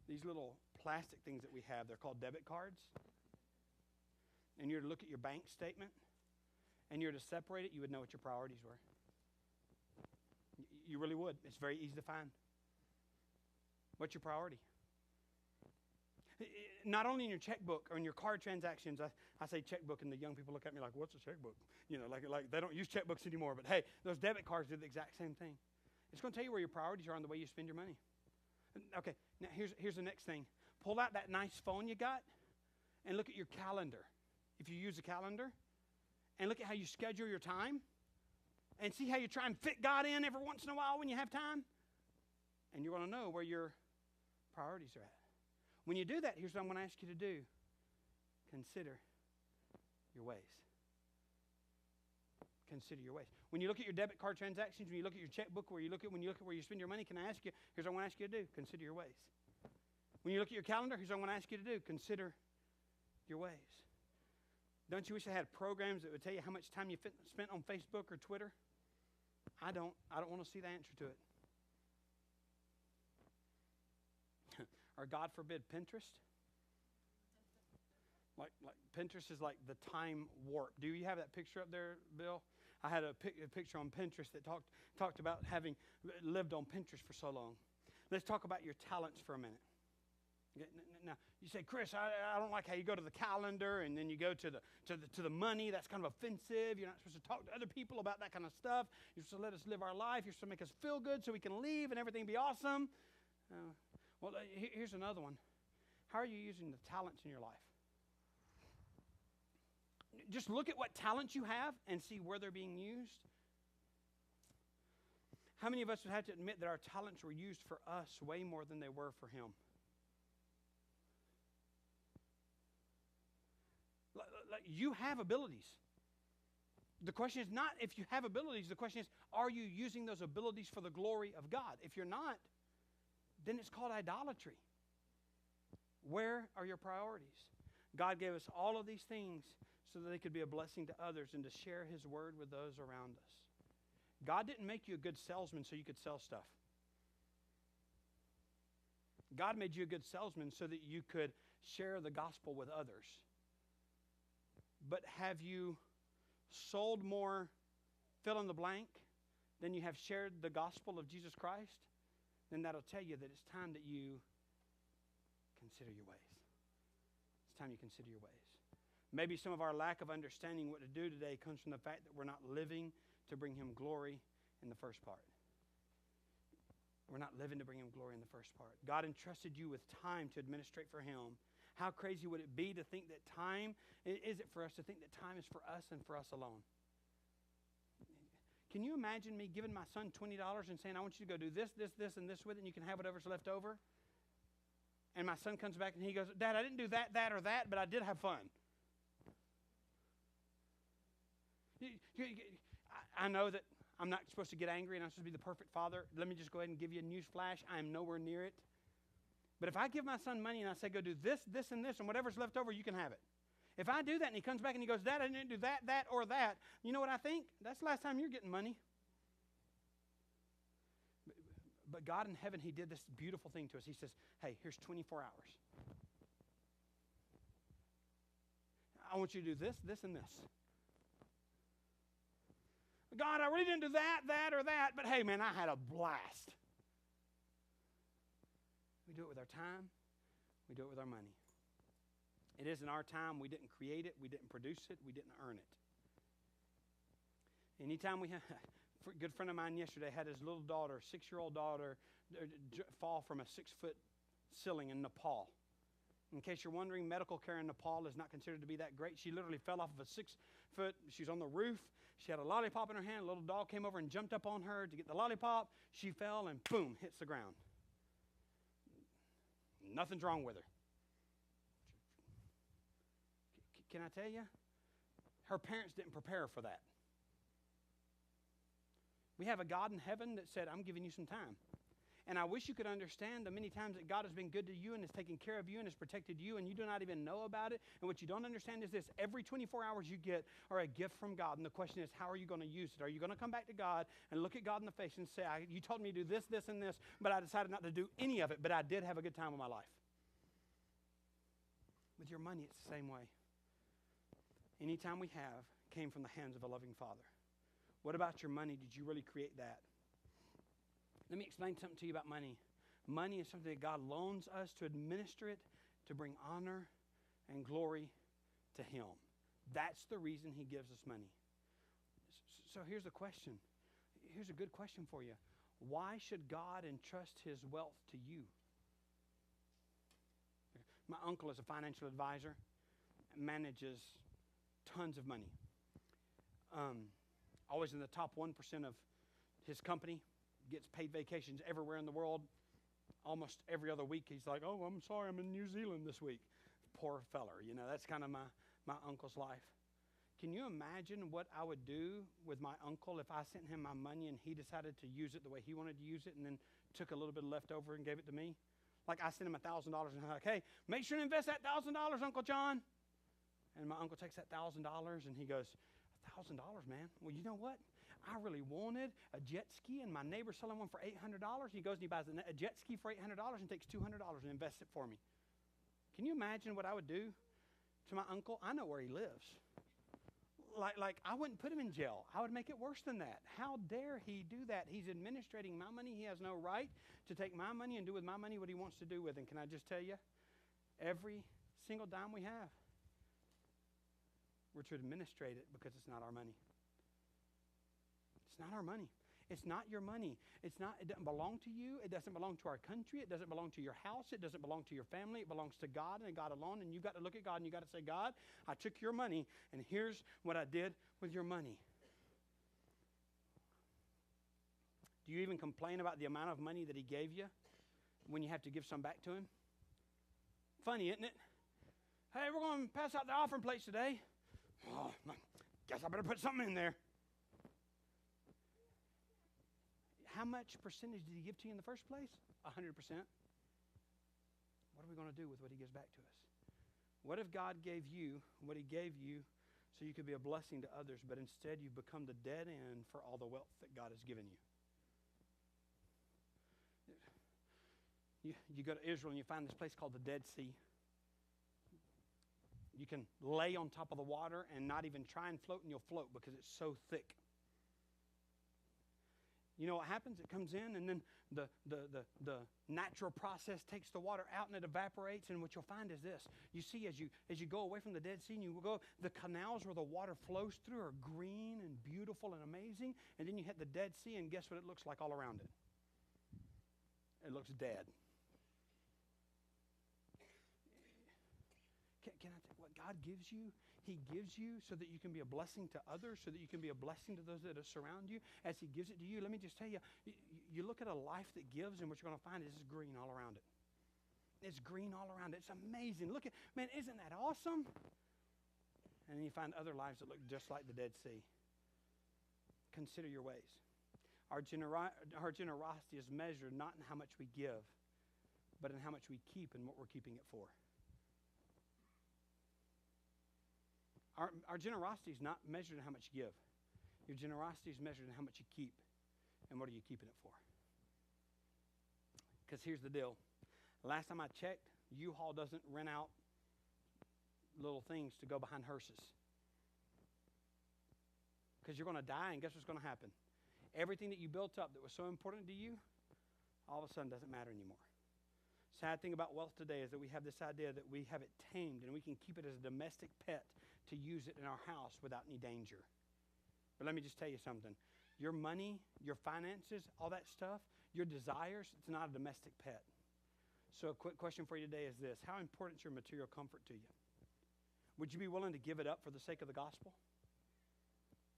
these little plastic things that we have, they're called debit cards, and you're to look at your bank statement, and you're to separate it, you would know what your priorities were. You really would. It's very easy to find. What's your priority? Not only in your checkbook or in your card transactions, I say checkbook, and the young people look at me like, what's a checkbook? You know, like they don't use checkbooks anymore. But hey, those debit cards do the exact same thing. It's going to tell you where your priorities are on the way you spend your money. Okay, now here's the next thing. Pull out that nice phone you got and look at your calendar. If you use a calendar, and look at how you schedule your time, and see how you try and fit God in every once in a while when you have time. And you're going to know where your priorities are at. When you do that, here's what I'm going to ask you to do. Consider your ways. Consider your ways. When you look at your debit card transactions, when you look at your checkbook, when you look at where you spend your money, can I ask you, here's what I want to ask you to do. Consider your ways. When you look at your calendar, here's what I want to ask you to do. Consider your ways. Don't you wish I had programs that would tell you how much time you spent on Facebook or Twitter? I don't want to see the answer to it. Or God forbid, Pinterest. Like Pinterest is like the time warp. Do you have that picture up there, Bill? I had a picture on Pinterest that talked about having lived on Pinterest for so long. Let's talk about your talents for a minute. Now you say, Chris, I don't like how you go to the calendar and then you go to the money. That's kind of offensive. You're not supposed to talk to other people about that kind of stuff. You're supposed to let us live our life. You're supposed to make us feel good so we can leave and everything be awesome. Well, here's another one. How are you using the talents in your life? Just look at what talents you have and see where they're being used. How many of us would have to admit that our talents were used for us way more than they were for Him? Like you have abilities. The question is not if you have abilities. The question is, are you using those abilities for the glory of God? If you're not, then it's called idolatry. Where are your priorities? God gave us all of these things so that they could be a blessing to others and to share His word with those around us. God didn't make you a good salesman so you could sell stuff. God made you a good salesman so that you could share the gospel with others. But have you sold more fill in the blank than you have shared the gospel of Jesus Christ? Then that'll tell you that it's time that you consider your ways. It's time you consider your ways. Maybe some of our lack of understanding what to do today comes from the fact that we're not living to bring Him glory in the first part. We're not living to bring Him glory in the first part. God entrusted you with time to administrate for Him. How crazy would it be to think that time, is it for us to think that time is for us and for us alone? Can you imagine me giving my son $20 and saying, I want you to go do this, this, this, and this with it, and you can have whatever's left over? And my son comes back and he goes, Dad, I didn't do that, that, or that, but I did have fun. I know that I'm not supposed to get angry and I'm supposed to be the perfect father. Let me just go ahead and give you a news flash. I am nowhere near it. But if I give my son money and I say, go do this, this, and this, and whatever's left over, you can have it. If I do that and he comes back and he goes, Dad, I didn't do that, that, or that, you know what I think? That's the last time you're getting money. But God in heaven, He did this beautiful thing to us. He says, hey, here's 24 hours. I want you to do this, this, and this. God, I really didn't do that, that, or that, but hey, man, I had a blast. We do it with our time. We do it with our money. It isn't our time. We didn't create it. We didn't produce it. We didn't earn it. Anytime we have, a good friend of mine yesterday had his little daughter, 6-year-old daughter, fall from a 6-foot ceiling in Nepal. In case you're wondering, medical care in Nepal is not considered to be that great. She literally fell off of a 6-foot. She was on the roof. She had a lollipop in her hand. A little dog came over and jumped up on her to get the lollipop. She fell and boom, hits the ground. Nothing's wrong with her. Can I tell you? Her parents didn't prepare her for that. We have a God in heaven that said, I'm giving you some time. And I wish you could understand the many times that God has been good to you and has taken care of you and has protected you and you do not even know about it. And what you don't understand is this: every 24 hours you get are a gift from God. And the question is, how are you going to use it? Are you going to come back to God and look at God in the face and say, you told me to do this, this, and this, but I decided not to do any of it, but I did have a good time with my life? With your money, it's the same way. Any time we have came from the hands of a loving Father. What about your money? Did you really create that? Let me explain something to you about money. Money is something that God loans us to administer it, to bring honor and glory to Him. That's the reason He gives us money. So here's a question. Here's a good question for you. Why should God entrust His wealth to you? My uncle is a financial advisor, manages tons of money. Always in the top 1% of his company, gets paid vacations everywhere in the world. Almost every other week, he's like, oh, I'm sorry, I'm in New Zealand this week. Poor feller, that's kind of my uncle's life. Can you imagine what I would do with my uncle if I sent him my money and he decided to use it the way he wanted to use it and then took a little bit left over and gave it to me? Like I sent him $1,000 and I'm like, hey, make sure to invest that $1,000, Uncle John. And my uncle takes that $1,000 and he goes, $1,000, man? Well, you know what? I really wanted a jet ski, and my neighbor's selling one for $800. He goes and he buys a jet ski for $800 and takes $200 and invests it for me. Can you imagine what I would do to my uncle? I know where he lives. Like I wouldn't put him in jail. I would make it worse than that. How dare he do that? He's administrating my money. He has no right to take my money and do with my money what he wants to do with. And can I just tell you, every single dime we have, we're to administrate it because it's not our money. It's not our money. It's not your money. It doesn't belong to you. It doesn't belong to our country. It doesn't belong to your house. It doesn't belong to your family. It belongs to God and God alone. And you've got to look at God and you've got to say, God, I took your money and here's what I did with your money. Do you even complain about the amount of money that He gave you when you have to give some back to Him? Funny, isn't it? Hey, we're going to pass out the offering plates today. Oh, guess I better put something in there. How much percentage did He give to you in the first place? 100%. What are we going to do with what He gives back to us? What if God gave you what He gave you so you could be a blessing to others, but instead you've become the dead end for all the wealth that God has given you? You go to Israel and you find this place called the Dead Sea. You can lay on top of the water and not even try and float, and you'll float because it's so thick. You know what happens? It comes in, and then the natural process takes the water out, and it evaporates. And what you'll find is this: you see, as you go away from the Dead Sea, and you go, the canals where the water flows through are green and beautiful and amazing. And then you hit the Dead Sea, and guess what it looks like all around it? It looks dead. Can I tell you what God gives you? He gives you so that you can be a blessing to others, so that you can be a blessing to those that surround you. As He gives it to you, let me just tell you, you look at a life that gives, and what you're going to find is it's green all around it. It's green all around it. It's amazing. Look at, man, isn't that awesome? And then you find other lives that look just like the Dead Sea. Consider your ways. Our generosity is measured not in how much we give, but in how much we keep and what we're keeping it for. Our generosity is not measured in how much you give. Your generosity is measured in how much you keep. And what are you keeping it for? Because here's the deal. Last time I checked, U-Haul doesn't rent out little things to go behind hearses. Because you're going to die, and guess what's going to happen? Everything that you built up that was so important to you, all of a sudden doesn't matter anymore. Sad thing about wealth today is that we have this idea that we have it tamed and we can keep it as a domestic pet to use it in our house without any danger. But let me just tell you something. Your money, your finances, all that stuff, your desires, it's not a domestic pet. So a quick question for you today is this: how important is your material comfort to you? Would you be willing to give it up for the sake of the gospel?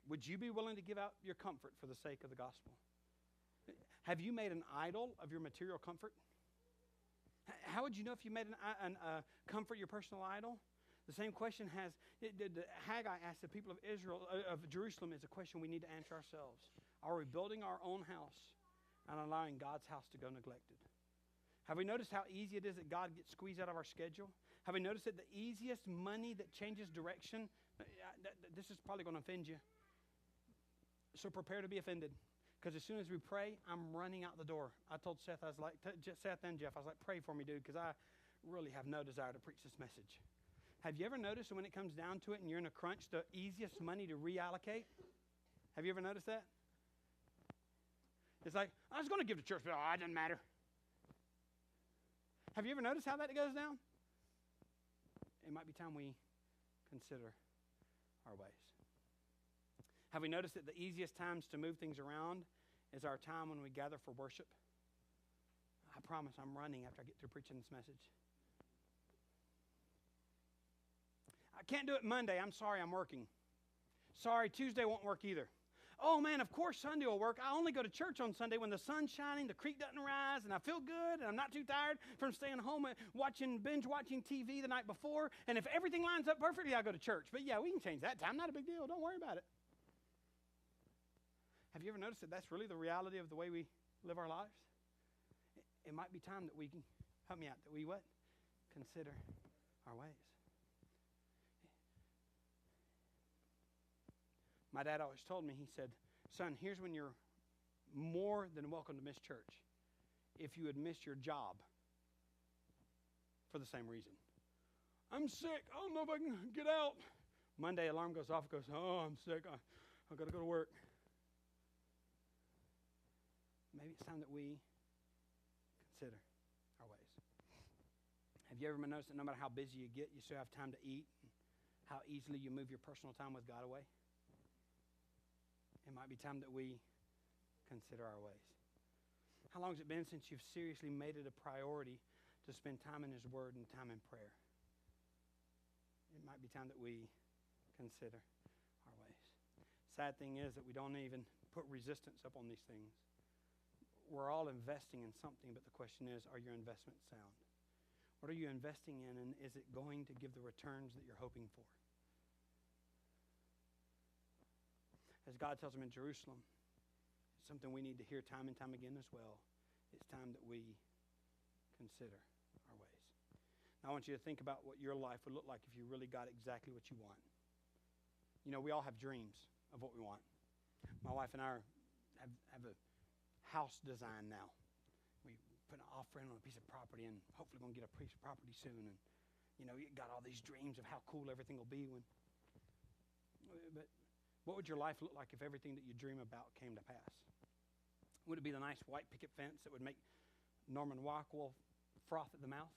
Would you be willing to give out your comfort for the sake of the gospel? Have you made an idol of your material comfort? How would you know if you made an comfort your personal idol? The same question Haggai asked the people of Jerusalem is a question we need to answer ourselves. Are we building our own house and allowing God's house to go neglected? Have we noticed how easy it is that God gets squeezed out of our schedule? Have we noticed that the easiest money that changes direction, this is probably going to offend you. So prepare to be offended. Because as soon as we pray, I'm running out the door. I told Seth, I was like, Seth and Jeff, I was like, pray for me, dude, because I really have no desire to preach this message. Have you ever noticed that when it comes down to it and you're in a crunch, the easiest money to reallocate? Have you ever noticed that? It's like, I was going to give to church, but it doesn't matter. Have you ever noticed how that goes down? It might be time we consider our ways. Have we noticed that the easiest times to move things around is our time when we gather for worship? I promise I'm running after I get through preaching this message. I can't do it Monday. I'm sorry, I'm working. Sorry, Tuesday won't work either. Oh man, of course Sunday will work. I only go to church on Sunday when the sun's shining, the creek doesn't rise, and I feel good, and I'm not too tired from staying home and binge watching TV the night before. And if everything lines up perfectly, I'll go to church. But yeah, we can change that time. Not a big deal. Don't worry about it. Have you ever noticed that that's really the reality of the way we live our lives? It might be time that we can, help me out, that we what? Consider our ways. My dad always told me, he said, son, here's when you're more than welcome to miss church if you would miss your job for the same reason. I'm sick. I don't know if I can get out. Monday, alarm goes off. It goes, oh, I'm sick. I've got to go to work. Maybe it's time that we consider our ways. Have you ever noticed that no matter how busy you get, you still have time to eat, and how easily you move your personal time with God away? It might be time that we consider our ways. How long has it been since you've seriously made it a priority to spend time in His Word and time in prayer? It might be time that we consider our ways. Sad thing is that we don't even put resistance up on these things. We're all investing in something, but the question is, are your investments sound? What are you investing in, and is it going to give the returns that you're hoping for? As God tells them in Jerusalem, it's something we need to hear time and time again as well. It's time that we consider our ways. Now, I want you to think about what your life would look like if you really got exactly what you want. You know, we all have dreams of what we want. My wife and I have a house design now. We put an offer in on a piece of property, and hopefully going to get a piece of property soon. And, you know, you got all these dreams of how cool everything will be when. But what would your life look like if everything that you dream about came to pass? Would it be the nice white picket fence that would make Norman Rockwell froth at the mouth?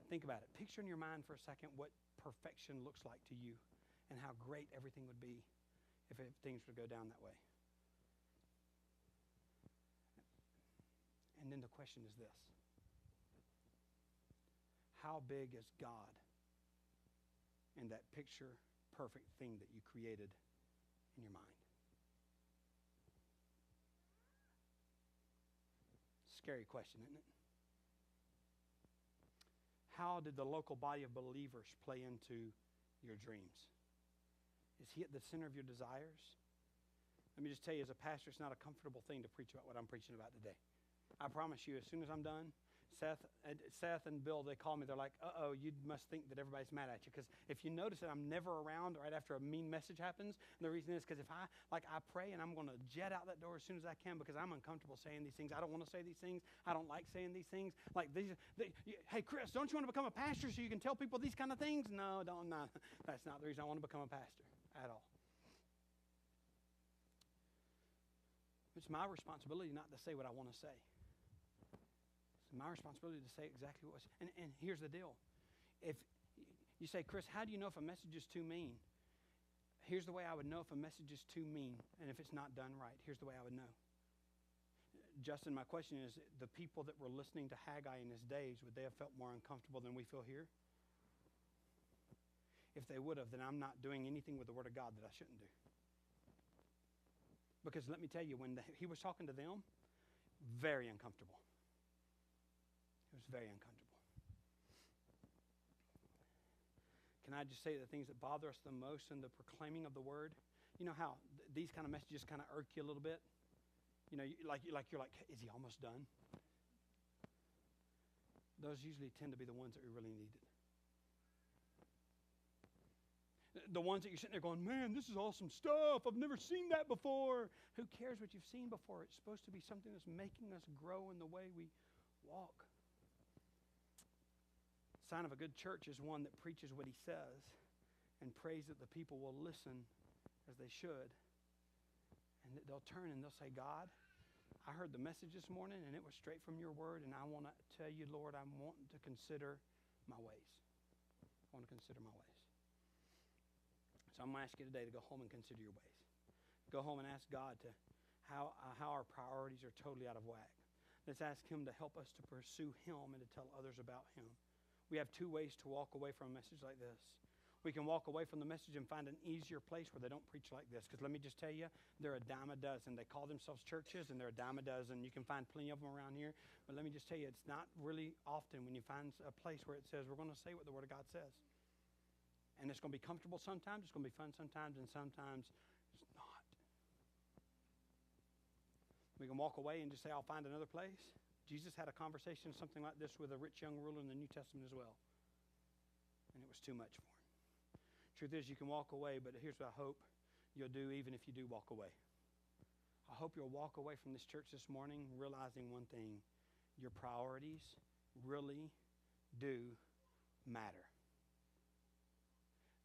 Think about it. Picture in your mind for a second what perfection looks like to you and how great everything would be if things would go down that way. And then the question is this: how big is God in that picture perfect thing that you created in your mind? Scary question, isn't it? How did the local body of believers play into your dreams? Is He at the center of your desires? Let me just tell you, as a pastor, it's not a comfortable thing to preach about what I'm preaching about today. I promise you, as soon as I'm done, Seth and Bill, they call me. They're like, uh-oh, you must think that everybody's mad at you. Because if you notice that I'm never around right after a mean message happens, and the reason is because if I pray and I'm going to jet out that door as soon as I can because I'm uncomfortable saying these things. I don't want to say these things. I don't like saying these things. Like, hey, Chris, don't you want to become a pastor so you can tell people these kind of things? No, not. That's not the reason I want to become a pastor at all. It's my responsibility not to say what I want to say. My responsibility to say exactly what was. And here's the deal. If you say, Chris, how do you know if a message is too mean? Here's the way I would know if a message is too mean and if it's not done right. Here's the way I would know. Justin, my question is, the people that were listening to Haggai in his days, would they have felt more uncomfortable than we feel here? If they would have, then I'm not doing anything with the Word of God that I shouldn't do. Because let me tell you, when he was talking to them, very uncomfortable. It was very uncomfortable. Can I just say the things that bother us the most in the proclaiming of the Word? You know how these kind of messages kind of irk you a little bit? You know, you're like, is he almost done? Those usually tend to be the ones that we really needed. The ones that you're sitting there going, man, this is awesome stuff. I've never seen that before. Who cares what you've seen before? It's supposed to be something that's making us grow in the way we walk. Sign of a good church is one that preaches what he says and prays that the people will listen as they should. And that they'll turn and they'll say, God, I heard the message this morning and it was straight from your word, and I want to tell you, Lord, I'm wanting to consider my ways. I want to consider my ways. So I'm going to ask you today to go home and consider your ways. Go home and ask God to how our priorities are totally out of whack. Let's ask him to help us to pursue him and to tell others about him. We have two ways to walk away from a message like this. We can walk away from the message and find an easier place where they don't preach like this. Because let me just tell you, they're a dime a dozen. They call themselves churches, and they're a dime a dozen. You can find plenty of them around here. But let me just tell you, it's not really often when you find a place where it says, we're going to say what the Word of God says. And it's going to be comfortable sometimes, it's going to be fun sometimes, and sometimes it's not. We can walk away and just say, I'll find another place. Jesus had a conversation, something like this, with a rich young ruler in the New Testament as well. And it was too much for him. Truth is, you can walk away, but here's what I hope you'll do even if you do walk away. I hope you'll walk away from this church this morning realizing one thing. Your priorities really do matter.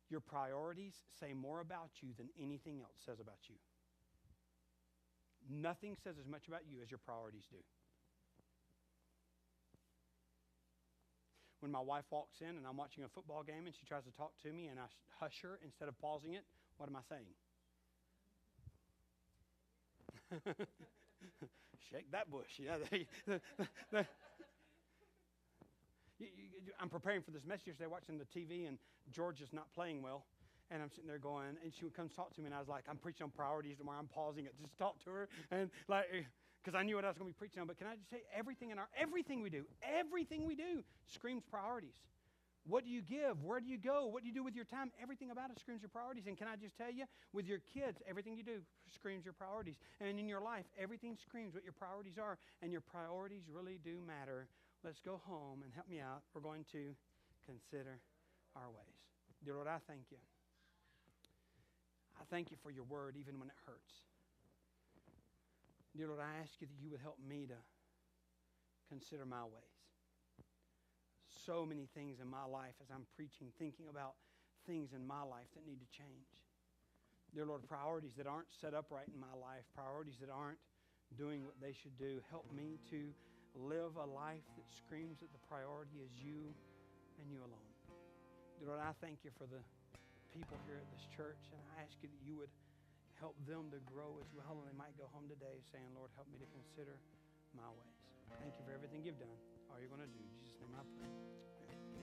Your priorities say more about you than anything else says about you. Nothing says as much about you as your priorities do. When my wife walks in and I'm watching a football game and she tries to talk to me and I hush her instead of pausing it, what am I saying? Shake that bush. Yeah, I'm preparing for this message yesterday, watching the TV, and Georgia's not playing well. And I'm sitting there going, and she comes talk to me, and I was like, I'm preaching on priorities tomorrow. I'm pausing it just to talk to her, and like, because I knew what I was going to be preaching on. But can I just say, everything we do screams priorities. What do you give? Where do you go? What do you do with your time? Everything about it screams your priorities. And can I just tell you, with your kids, everything you do screams your priorities. And in your life, everything screams what your priorities are. And your priorities really do matter. Let's go home and help me out. We're going to consider our ways. Dear Lord, I thank you. I thank you for your word even when it hurts. Dear Lord, I ask you that you would help me to consider my ways. So many things in my life as I'm preaching, thinking about things in my life that need to change. Dear Lord, priorities that aren't set up right in my life, priorities that aren't doing what they should do. Help me to live a life that screams that the priority is you and you alone. Dear Lord, I thank you for the people here at this church, and I ask you that you would help them to grow as well, and they might go home today saying, Lord, help me to consider my ways. Thank you for everything you've done, all you're going to do. In Jesus' name I pray.